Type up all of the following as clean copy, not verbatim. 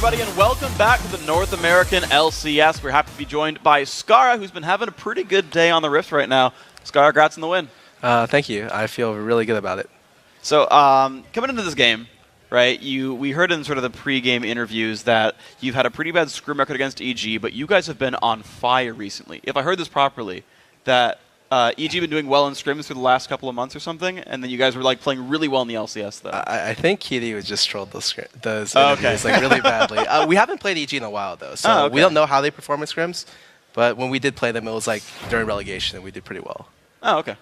everybody, and welcome back to the North American LCS. We're happy to be joined by Skara, who's been having a pretty good day on the Rift right now. Skara, congrats on the win. Thank you. I feel really good about it. So, coming into this game, right, we heard in sort of the pre-game interviews that you've had a pretty bad scrim record against EG, but you guys have been on fire recently. If I heard this properly, that EG been doing well in scrims for the last couple of months or something, and then you guys were like playing really well in the LCS, though. I think Kitty was just trolled those interviews like really badly. We haven't played EG in a while, though, so we don't know how they perform in scrims, but when we did play them, it was like during relegation, and we did pretty well. Oh, okay.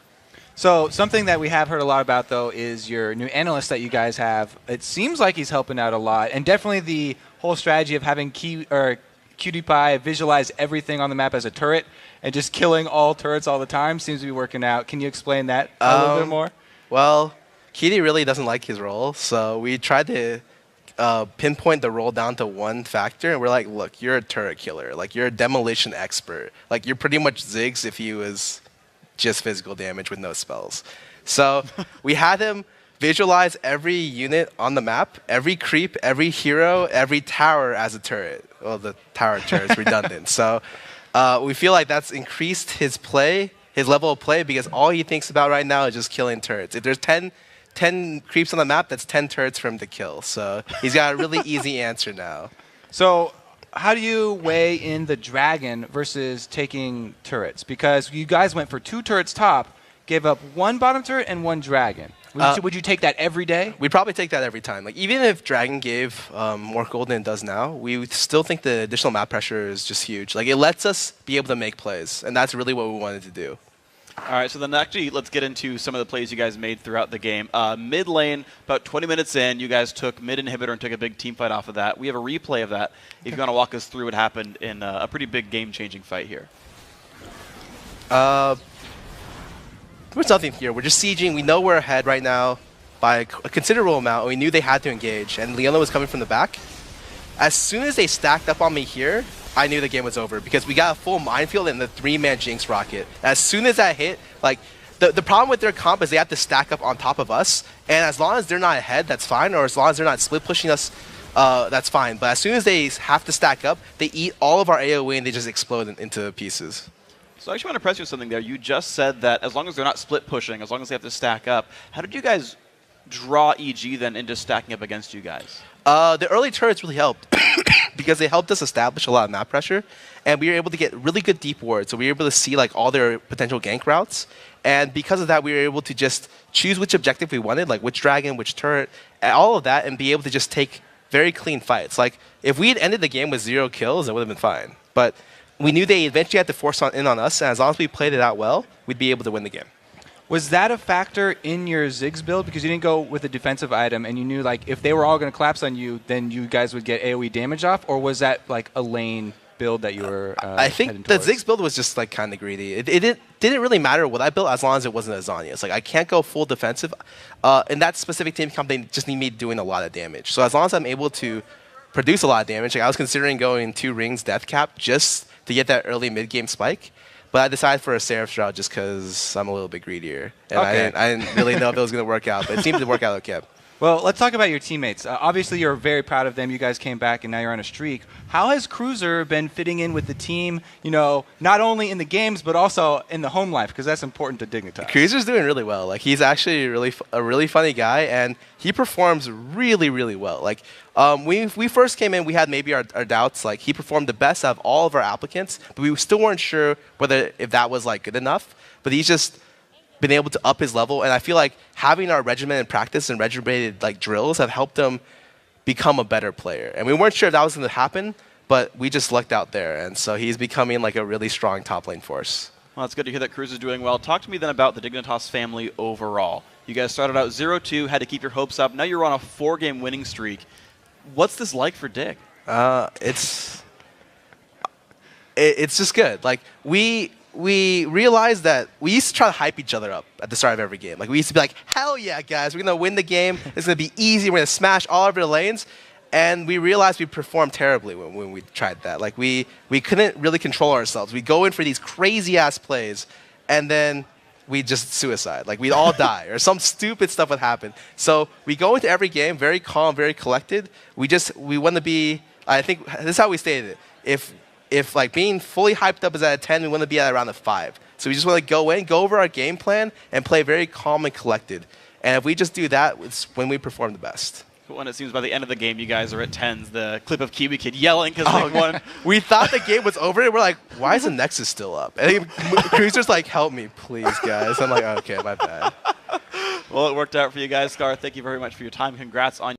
So something that we have heard a lot about, though, is your new analyst that you guys have. It seems like he's helping out a lot, and definitely the whole strategy of having QDPie visualize everything on the map as a turret and just killing all turrets all the time seems to be working out. Can you explain that a little bit more? Well, Kitty really doesn't like his role, so we tried to pinpoint the role down to one factor, and we're like, look, you're a turret killer. Like, you're a demolition expert. Like, you're pretty much Ziggs if he was just physical damage with no spells. So we had him visualize every unit on the map, every creep, every hero, every tower as a turret. Well, the tower turret is redundant. So we feel like that's increased his play, his level of play, because all he thinks about right now is just killing turrets. If there's 10 creeps on the map, that's 10 turrets for him to kill. So he's got a really easy answer now. So how do you weigh in the dragon versus taking turrets? Because you guys went for 2 turrets top, gave up 1 bottom turret and 1 dragon. Would you take that every day? We'd probably take that every time. Like, even if dragon gave more gold than it does now, we still think the additional map pressure is just huge. Like, it lets us be able to make plays, and that's really what we wanted to do. All right, so then actually let's get into some of the plays you guys made throughout the game. Mid lane, about 20 minutes in, you guys took mid inhibitor and took a big team fight off of that. We have a replay of that. If you want to walk us through what happened in a pretty big game-changing fight here. There's nothing here. We're just sieging. We know we're ahead right now by a considerable amount. We knew they had to engage, and Leona was coming from the back. As soon as they stacked up on me here, I knew the game was over because we got a full minefield and the 3-man Jinx rocket. As soon as that hit, like, the problem with their comp is they have to stack up on top of us, and as long as they're not ahead, that's fine, or as long as they're not split pushing us, that's fine. But as soon as they have to stack up, they eat all of our AoE and they just explode into pieces. So I actually want to press you on something there. You just said that as long as they're not split pushing, as long as they have to stack up, how did you guys draw EG then into stacking up against you guys? The early turrets really helped because they helped us establish a lot of map pressure, and we were able to get really good deep wards. So we were able to see like all their potential gank routes, and because of that, we were able to just choose which objective we wanted, like which dragon, which turret, and all of that, and be able to just take very clean fights. Like, if we had ended the game with 0 kills, it would have been fine. But we knew they eventually had to force in on us, and as long as we played it out well, we'd be able to win the game. Was that a factor in your Ziggs build? Because you didn't go with a defensive item, and you knew like if they were all going to collapse on you, then you guys would get AoE damage off? Or was that like a lane build that you were I think the Ziggs build was just like kind of greedy. It didn't really matter what I built as long as it wasn't a Zanya. It's like I can't go full defensive. In that specific team comp, they just need me doing a lot of damage. So as long as I'm able to produce a lot of damage, like I was considering going 2 rings death cap just to get that early mid-game spike. But I decided for a Seraph Shroud just because I'm a little bit greedier. And okay. I didn't really know if it was going to work out, but it seemed to work out okay. Well, let's talk about your teammates. Obviously, you're very proud of them. You guys came back, and now you're on a streak. How has Cruiser been fitting in with the team, you know, not only in the games, but also in the home life? Because that's important to Dignitas. Cruiser's doing really well. Like, he's actually a really funny guy, and he performs really, really well. Like, we first came in, we had maybe our doubts. Like, he performed the best out of all of our applicants, but we still weren't sure if that was, like, good enough. But he's just been able to up his level, and I feel like having our regimented practice and regimented like drills have helped him become a better player. And we weren't sure if that was going to happen, but we just lucked out there, and so he's becoming like a really strong top lane force. Well, it's good to hear that Cruz is doing well. Talk to me then about the Dignitas family overall. You guys started out 0-2, had to keep your hopes up. Now you're on a 4-game winning streak. What's this like for Dig? It's just good. Like, we realized that we used to try to hype each other up at the start of every game. Like, we used to be like, hell yeah, guys, we're going to win the game. It's going to be easy. We're going to smash all of our lanes. And we realized we performed terribly when we tried that. Like, we couldn't really control ourselves. We'd go in for these crazy-ass plays, and then we'd just suicide. Like, we'd all die, or some stupid stuff would happen. So we go into every game very calm, very collected. We want to be I think this is how we stated it. If like being fully hyped up is at a 10, we want to be at around a 5. So we just want to go in, go over our game plan, and play very calm and collected. And if we just do that, it's when we perform the best. When it seems by the end of the game, you guys are at 10s. The clip of Kiwi Kid yelling because they won. We thought the game was over, and we're like, why is the Nexus still up? And Cruiser's like, help me, please, guys. I'm like, okay, my bad. Well, it worked out for you guys. Scar, thank you very much for your time. Congrats on